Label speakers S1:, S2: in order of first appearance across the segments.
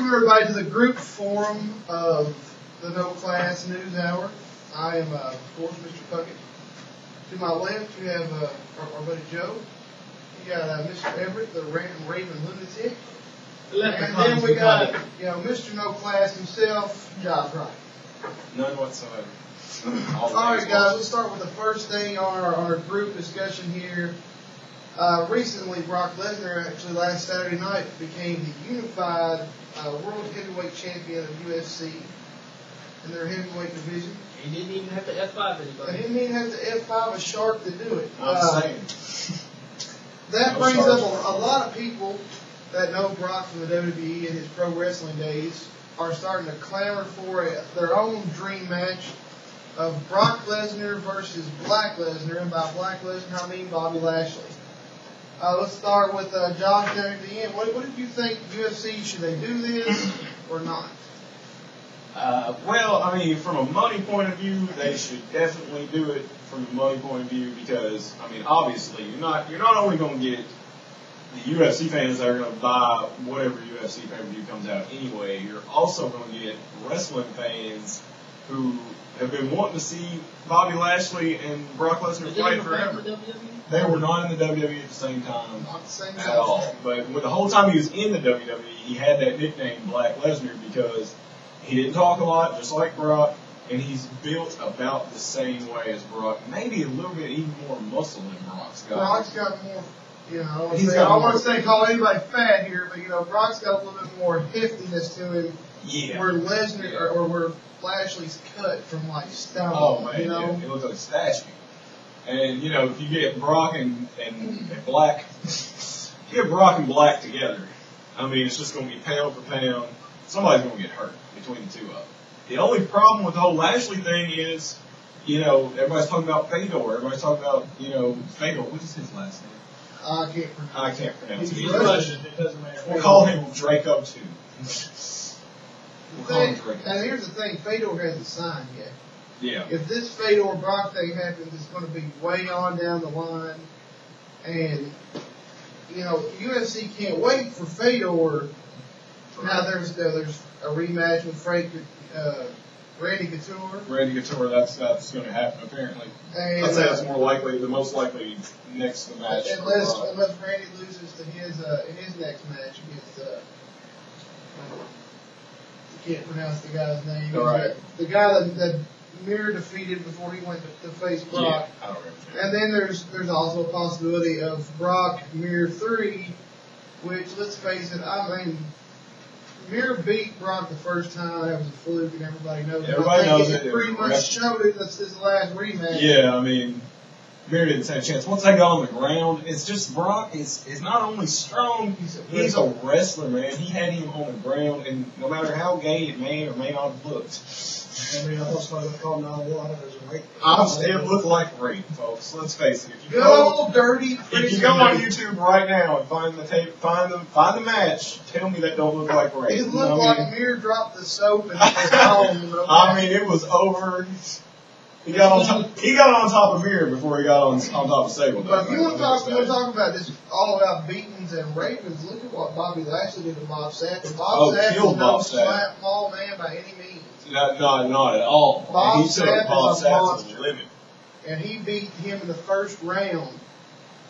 S1: Welcome everybody to the group forum of the No Class News Hour. I am, of course, Mr. Puckett. To my left, you have our buddy Joe. You got Mr. Everett, the ranting Raven lunatic. And then we got Mr. No Class himself, Josh Wright.
S2: None whatsoever.
S1: All right, guys. Let's start with the first thing on our group discussion here. Recently, Brock Lesner, actually last Saturday night, became the unified world heavyweight champion of UFC in their heavyweight division.
S3: He didn't even have to F5 anybody.
S1: And he didn't even have to F5 a shark to do it.
S2: I'm saying.
S1: That brings up a lot of people that know Brock from the WWE and his pro wrestling days are starting to clamor for their own dream match of Brock Lesnar versus Black Lesnar. And by Black Lesnar, I mean Bobby Lashley. Let's start with Josh down at the end. What did you think, UFC? Should they do this or not?
S2: Well, I mean, from a money point of view, they should definitely do it from a money point of view because, I mean, obviously, you're not only going to get the UFC fans that are going to buy whatever UFC pay-per-view comes out anyway, you're also going to get wrestling fans who have been wanting to see Bobby Lashley and Brock Lesnar fight forever. They were not in the WWE at the same time at all. But the whole time he was in the WWE, he had that nickname Black Lesnar because he didn't talk a lot, just like Brock, and he's built about the same way as Brock. Maybe a little bit even more muscle than Brock's got.
S1: Brock's got more, I don't want to say call anybody fat here, but Brock's got a little bit more heftiness to him.
S2: Yeah.
S1: Where Lesnar or where Lashley's cut from like stone.
S2: Oh man, yeah, he looks like a statue. And if you get Brock and Black, you get Brock and Black together, I mean, it's just going to be pound for pound. Somebody's going to get hurt between the two of them. The only problem with the whole Lashley thing is, everybody's talking about Fedor. Everybody's talking about, Fedor. What is his last name? I can't pronounce it.
S3: He's Russian. It doesn't matter.
S2: We'll call him Draco too. We'll call him Draco.
S1: And here's the thing: Fedor hasn't signed yet.
S2: Yeah.
S1: If this Fedor Brock thing happens, it's going to be way on down the line, and UFC can't wait for Fedor. Now there's a rematch with Randy Couture.
S2: Randy Couture, that's going to happen apparently.
S1: And,
S2: I'd say that's more likely, the most likely next match.
S1: Unless Randy loses to his next match against I can't pronounce the guy's name.
S2: Right.
S1: The guy that Mir defeated before he went to face Brock.
S2: Yeah, I don't remember.
S1: And then there's also a possibility of Brock Mir 3, which, let's face it, I mean, Mir beat Brock the first time. That was a fluke, and everybody knows it.
S2: Everybody knows it.
S1: It pretty much showed it. That's his last rematch.
S2: Yeah, I mean, Mir didn't stand a chance. Once they got on the ground, it's just Brock is not only strong, he's a wrestler, man. He had him on the ground, and no matter how gay it may or may not have looked.
S4: I mean, I thought somebody would call 911 if there's a rape.
S2: It looked like rape, folks. Let's face it. If you go on YouTube right now and find the tape, find the match, tell me that don't look like rape.
S1: It looked like Mir dropped the soap and his home.
S2: I mean, it was over. He got on top of Mir before he got on top of Sable.
S1: But if you want to talk about this all about beatings and rapings, look at what Bobby Lashley did to Bob Sapp. Bob Sapp was no small man by any means.
S2: Not at all.
S1: Bob
S2: he took Bob Sapp to the limit.
S1: And he beat him in the first round.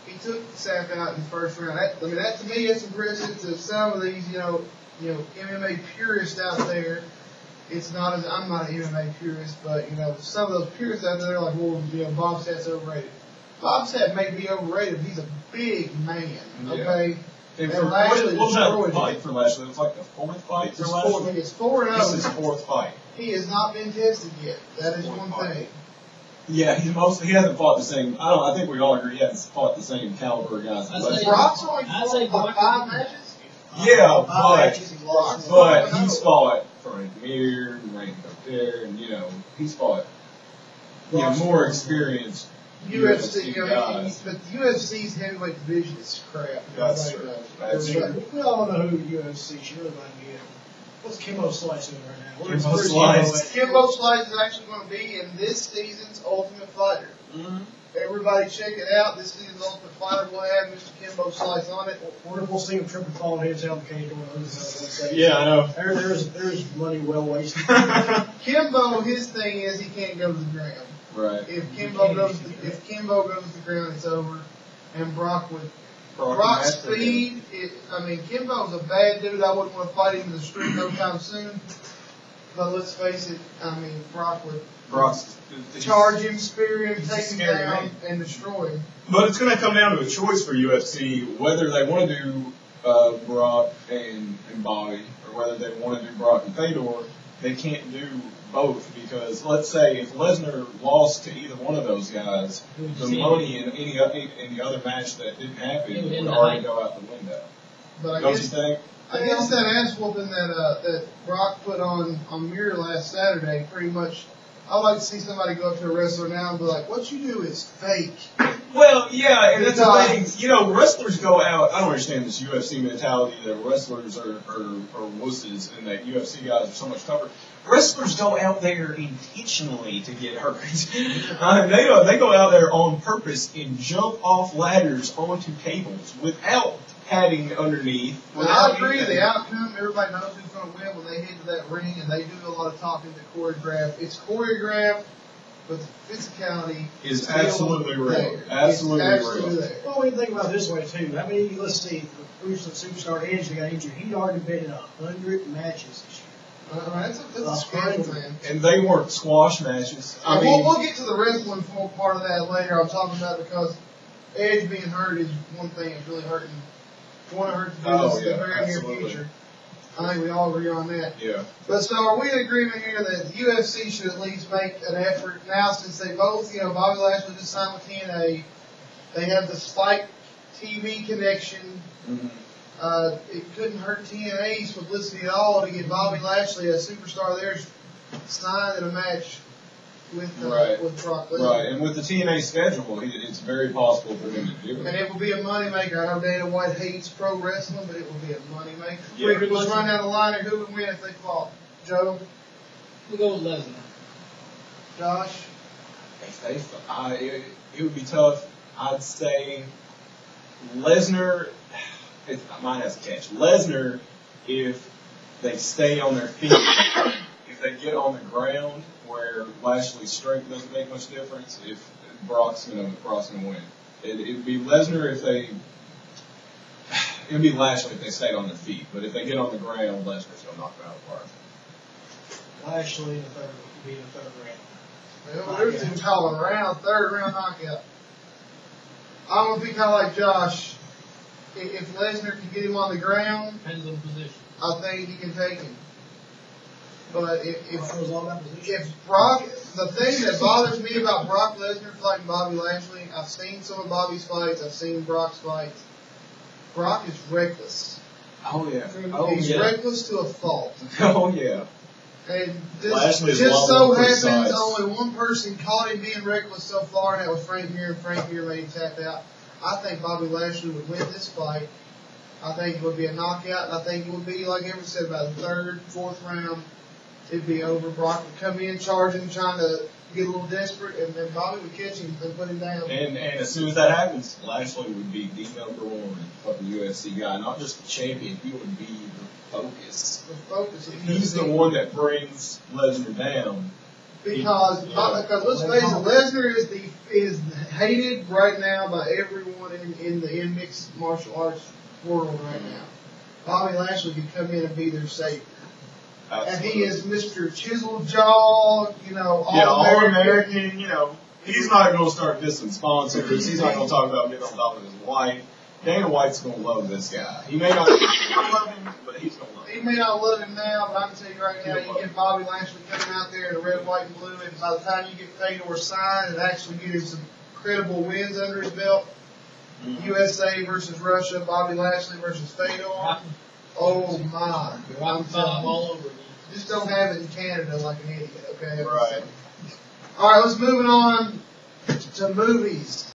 S1: He took Sapp out in the first round. That to me, that's impressive to some of these, MMA purists out there. It's not as I'm not an MMA purist, but some of those purists out there are like, well, Bob Sapp's overrated. Bob Sapp may be overrated, but he's a big man. Okay.
S2: And what was that fight for Lashley? It was like the fourth fight for Lashley?
S1: It's 4-0.
S2: This is his fourth fight.
S1: He has not been tested yet. That is one thing.
S2: Yeah, he hasn't fought the same. I think we all agree he hasn't fought the same caliber of guys.
S1: Brock's only fought 5 matches.
S2: Yeah, but he's fought Frank Mir and Randy Couture, and he's fought more experienced
S1: UFC guys. But the UFC's heavyweight division is crap.
S2: That's true.
S4: We all know who the UFC should really might be in. What's Kimbo Slice doing right now?
S2: Kimbo Slice.
S1: Kimbo Slice is actually going to be in this season's Ultimate Fighter.
S2: Mm-hmm.
S1: Everybody check it out. This season's Ultimate Fighter will have Mr. Kimbo Slice on it.
S4: We'll see him tripping, falling heads down the cage door.
S2: Yeah, I know.
S4: There's money well wasted.
S1: Kimbo, his thing is he can't go to the ground.
S2: Right.
S1: If Kimbo goes to the ground, it's over. And Brock's speed. Kimbo's a bad dude. I wouldn't want to fight him in the street no time soon. But let's face it. Brock would charge him, spear him, take him down, and destroy him.
S2: But it's going to come down to a choice for UFC whether they want to do Brock and Bobby, or whether they want to do Brock and Fedor. They can't do both because let's say if Lesnar lost to either one of those guys, the money in the other match that didn't happen would already go out the window.
S1: But
S2: Don't you think?
S1: I guess that ass whooping that Brock put on Mir last Saturday, pretty much. I'd like to see somebody go up to a wrestler now and be like, "What you do is fake."
S2: Well, yeah, and that's the thing. You know, wrestlers go out. I don't understand this UFC mentality that wrestlers are wusses and that UFC guys are so much tougher. Wrestlers go out there intentionally to get hurt. They go out there on purpose and jump off ladders onto tables without padding underneath.
S1: I agree. The outcome, everybody knows who's going to win when they head to that ring, and they do a lot of talking to choreograph. It's choreographed, but the physicality
S2: is absolutely real.
S1: There.
S2: Absolutely real.
S1: There.
S4: Well, we think about it this way too. I mean, let's see. The superstar Edge that got injured, he'd already been in 100 matches this year.
S1: That's a schedule, man.
S2: And they weren't squash matches.
S1: We'll get to the wrestling part of that later. I'm talking about because Edge being hurt is one thing that's really hurting. Want to hurt the business in the very near future. I think we all agree on that.
S2: Yeah.
S1: But so are we in agreement here that the UFC should at least make an effort now since they both, Bobby Lashley just signed with TNA. They have the Spike TV connection. Mm-hmm. It couldn't hurt TNA's publicity at all to get Bobby Lashley, a superstar there, signed in a match with Brock Lesnar.
S2: Right, and with the TNA schedule, it's very possible for them to do it.
S1: And it will be a moneymaker. I know Dana White hates pro wrestling, but it will be a moneymaker.
S2: Yeah.
S1: Let's run down the line and who would win if they fought. Joe?
S3: We'll go with Lesnar.
S1: Josh?
S2: If they fought, it would be tough. I'd say Lesnar, mine has a catch. Lesnar, if they stay on their feet, if they get on the ground, where Lashley's strength doesn't make much difference, if Brock's gonna win. It'd be Lesnar if they. It'd be Lashley if they stayed on their feet, but if they get on the ground, Lesnar's gonna knock them out of the park.
S4: Lashley in the third round.
S1: Well, there's some calling around, third round knockout. I'm gonna be kind of like Josh. If Lesnar can get him on the ground,
S3: depends on position.
S1: I think he can take him. But if
S4: Brock,
S1: the thing that bothers me about Brock Lesnar fighting Bobby Lashley, I've seen some of Bobby's fights, I've seen Brock's fights. Brock is reckless.
S2: Oh yeah.
S1: He's reckless to a fault.
S2: Oh yeah.
S1: And
S2: Just
S1: so happens only one person caught him being reckless so far, and that was Frank Mir, and Frank Mir made him tap out. I think Bobby Lashley would win this fight. I think it would be a knockout, and I think it would be, like everyone said, about the third, fourth round. It'd be over. Brock would come in, charging, trying to get a little desperate, and then Bobby would catch him and put him down.
S2: And as soon as that happens, Lashley would be the #1 fucking UFC guy, not just the champion. He would be the focus.
S1: The focus.
S2: He's the one that brings Lesnar down.
S1: Because let's face it, Lesnar is hated right now by everyone in the mixed martial arts world right now. Bobby Lashley could come in and be their savior.
S2: Absolutely.
S1: And he is Mr. Chisel Jaw,
S2: all American, He's not going to start dissing sponsors. He's not going to talk about getting on top of his wife. Dana White's going to love this guy. He may not love him, but he's going to love him.
S1: He may not love him now, but I can tell you right now, you get Bobby Lashley coming out there in the red, white, and blue, and by the time you get Fedor signed and actually get him some credible wins under his belt, USA versus Russia, Bobby Lashley versus Fedor. Oh my! I'm telling
S3: all over again.
S1: Just don't have it in Canada like an idiot, okay?
S2: Right.
S1: All right, let's move on to movies.